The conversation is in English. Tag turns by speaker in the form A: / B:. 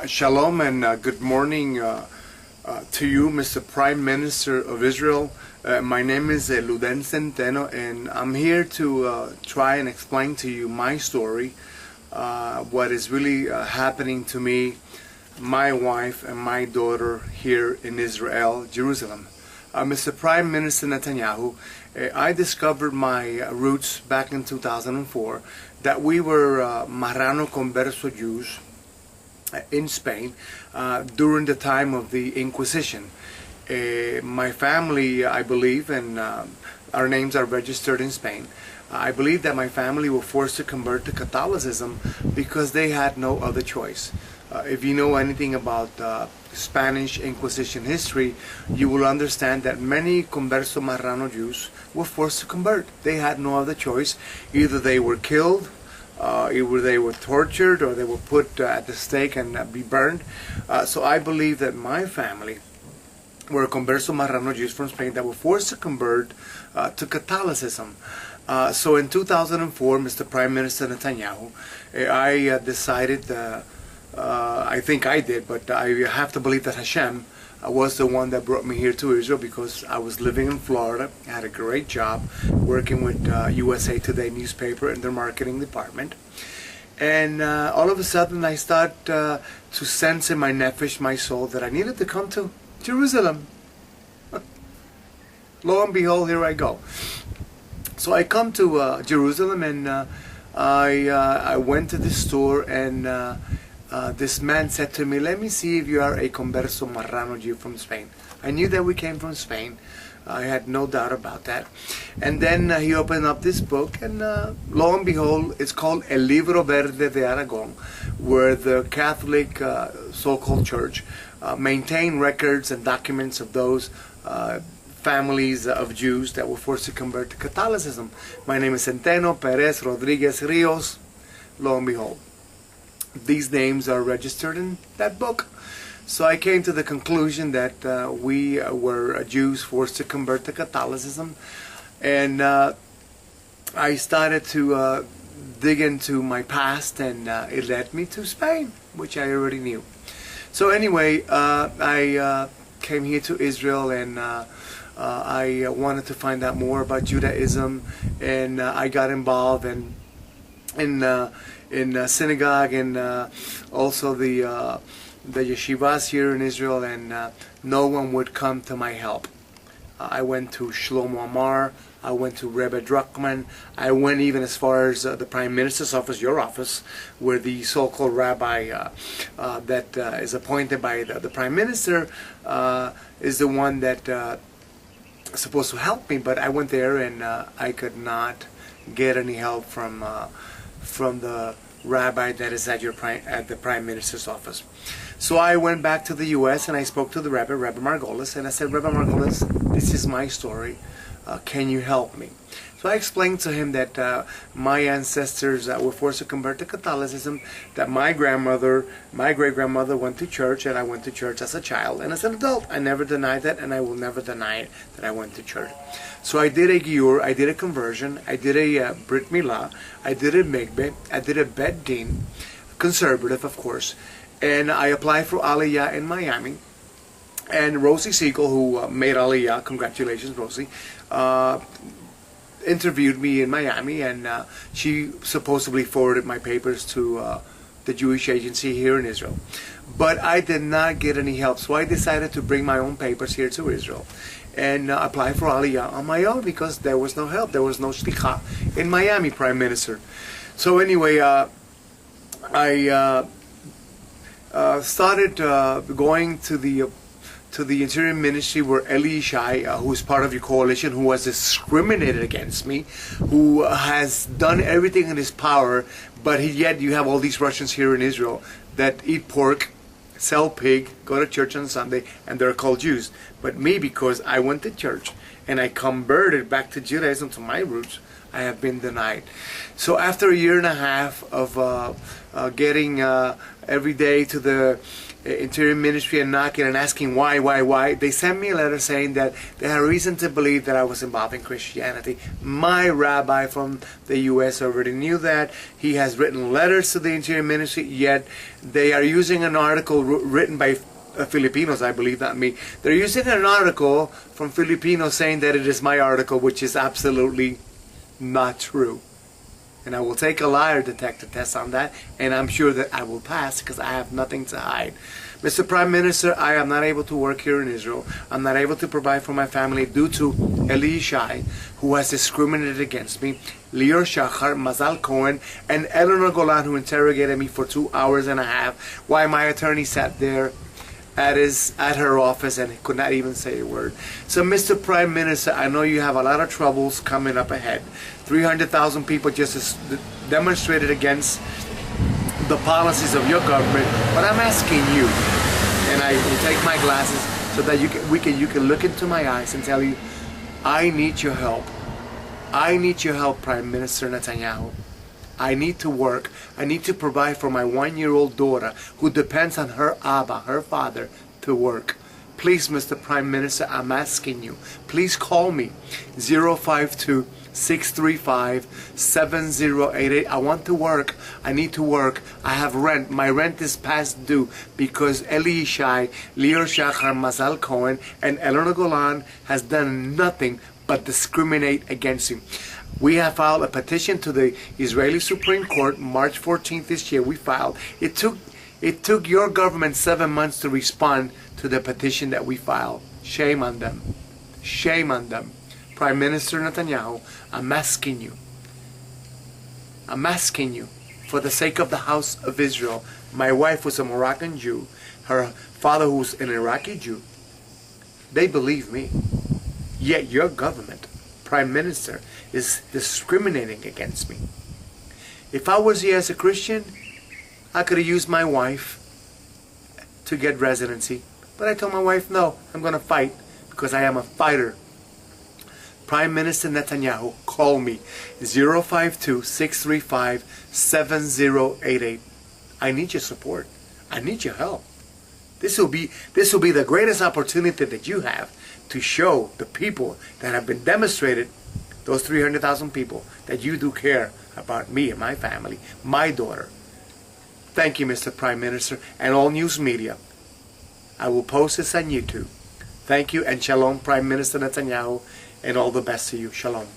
A: Shalom and good morning to you, Mr. Prime Minister of Israel. My name is Luden Centeno, and I'm here to try and explain to you my story, what is really happening to me, my wife, and my daughter here in Israel, Jerusalem. Mr. Prime Minister Netanyahu, I discovered my roots back in 2004, that we were Marrano Converso Jews in Spain during the time of the Inquisition. My family, I believe, and our names are registered in Spain, I believe that my family were forced to convert to Catholicism because they had no other choice. If you know anything about Spanish Inquisition history, you will understand that many Converso Marrano Jews were forced to convert. They had no other choice. Either they were killed, either they were tortured, or they were put at the stake and be burned. So I believe that my family were Converso Marrano Jews from Spain that were forced to convert to Catholicism. So in 2004, Mr. Prime Minister Netanyahu, I decided, I think I did, but I have to believe that Hashem was the one that brought me here to Israel, because I was living in Florida. I had a great job working with USA Today newspaper in their marketing department. And all of a sudden I start to sense in my nefesh, my soul, that I needed to come to Jerusalem. Lo and behold, here I go. So I come to Jerusalem, and I went to the store, and this man said to me, "Let me see if you are a Converso Marrano Jew from Spain." I knew that we came from Spain. I had no doubt about that. And then he opened up this book, and lo and behold, it's called El Libro Verde de Aragon, where the Catholic so-called church maintain records and documents of those families of Jews that were forced to convert to Catholicism. My name is Centeno, Perez, Rodriguez, Rios. Lo and behold, these names are registered in that book. So I came to the conclusion that we were Jews forced to convert to Catholicism, and I started to dig into my past, and it led me to Spain, which I already knew. So anyway, I came here to Israel, and I wanted to find out more about Judaism, and I got involved in synagogue, and also the yeshivas here in Israel, and no one would come to my help. I went to Shlomo Amar, I went to Rebbe Druckmann, I went even as far as the Prime Minister's office, your office, where the so-called rabbi that is appointed by the Prime Minister is the one that is supposed to help me. But I went there, and I could not get any help from the rabbi that is at the Prime Minister's office. So I went back to the U.S. and I spoke to the Rebbe Margolis, and I said, "Rebbe Margolis, this is my story. Can you help me?" So I explained to him that my ancestors were forced to convert to Catholicism, that my great-grandmother went to church, and I went to church as a child and as an adult. I never denied that, and I will never deny it, that I went to church. So I did a giur, I did a conversion, I did a brit milah, I did a mikveh, I did a bet din, conservative of course, and I applied for Aliyah in Miami. And Rosie Siegel, who made Aliyah, congratulations Rosie, interviewed me in Miami, and she supposedly forwarded my papers to the Jewish agency here in Israel. But I did not get any help, so I decided to bring my own papers here to Israel and apply for Aliyah on my own, because there was no help. There was no shlicha in Miami, Prime Minister. So anyway, I started going to the Interior Ministry, where Eli Yishai, who is part of your coalition, who has discriminated against me, who has done everything in his power, but yet you have all these Russians here in Israel that eat pork, sell pig, go to church on Sunday, and they're called Jews. But me, because I went to church and I converted back to Judaism, to my roots, I have been denied. So after a year and a half of getting every day to the Interior Ministry and knocking and asking why, they sent me a letter saying that they had reason to believe that I was involved in Christianity. My rabbi from the U.S. already knew that. He has written letters to the Interior Ministry, yet they are using an article written by Filipinos, I believe, not me. They're using an article from Filipinos saying that it is my article, which is absolutely not true. And I will take a liar detector test on that, and I'm sure that I will pass because I have nothing to hide. Mr. Prime Minister, I am not able to work here in Israel. I'm not able to provide for my family due to Eli Yishai, who has discriminated against me, Lior Shachar, Mazal Cohen, and Eleanor Golan, who interrogated me for 2 hours and a half while my attorney sat there at her office and could not even say a word. So, Mr. Prime Minister, I know you have a lot of troubles coming up ahead. 300,000 people just demonstrated against the policies of your government, but I'm asking you, and I will take my glasses so that you can look into my eyes and tell you, I need your help. I need your help, Prime Minister Netanyahu. I need to work. I need to provide for my 1-year-old daughter who depends on her Abba, her father, to work. Please, Mr. Prime Minister, I'm asking you. Please call me 052-635-7088. I want to work. I need to work. I have rent. My rent is past due because Eli Yishai, Lior Shachar, Mazal Cohen, and Eleanor Golan has done nothing but discriminate against you. We have filed a petition to the Israeli Supreme Court March 14th this year. We filed. It took your government 7 months to respond to the petition that we filed. Shame on them. Shame on them. Prime Minister Netanyahu, I'm asking you, for the sake of the house of Israel. My wife was a Moroccan Jew. Her father, who's an Iraqi Jew. They believe me. Yet your government, Prime Minister, is discriminating against me. If I was here as a Christian, I could have used my wife to get residency. But I told my wife, no, I'm going to fight because I am a fighter. Prime Minister Netanyahu, call me 052-635-7088. I need your support. I need your help. This will be the greatest opportunity that you have to show the people that have been demonstrated, those 300,000 people, that you do care about me and my family, my daughter. Thank you, Mr. Prime Minister, and all news media. I will post this on YouTube. Thank you, and shalom, Prime Minister Netanyahu, and all the best to you. Shalom.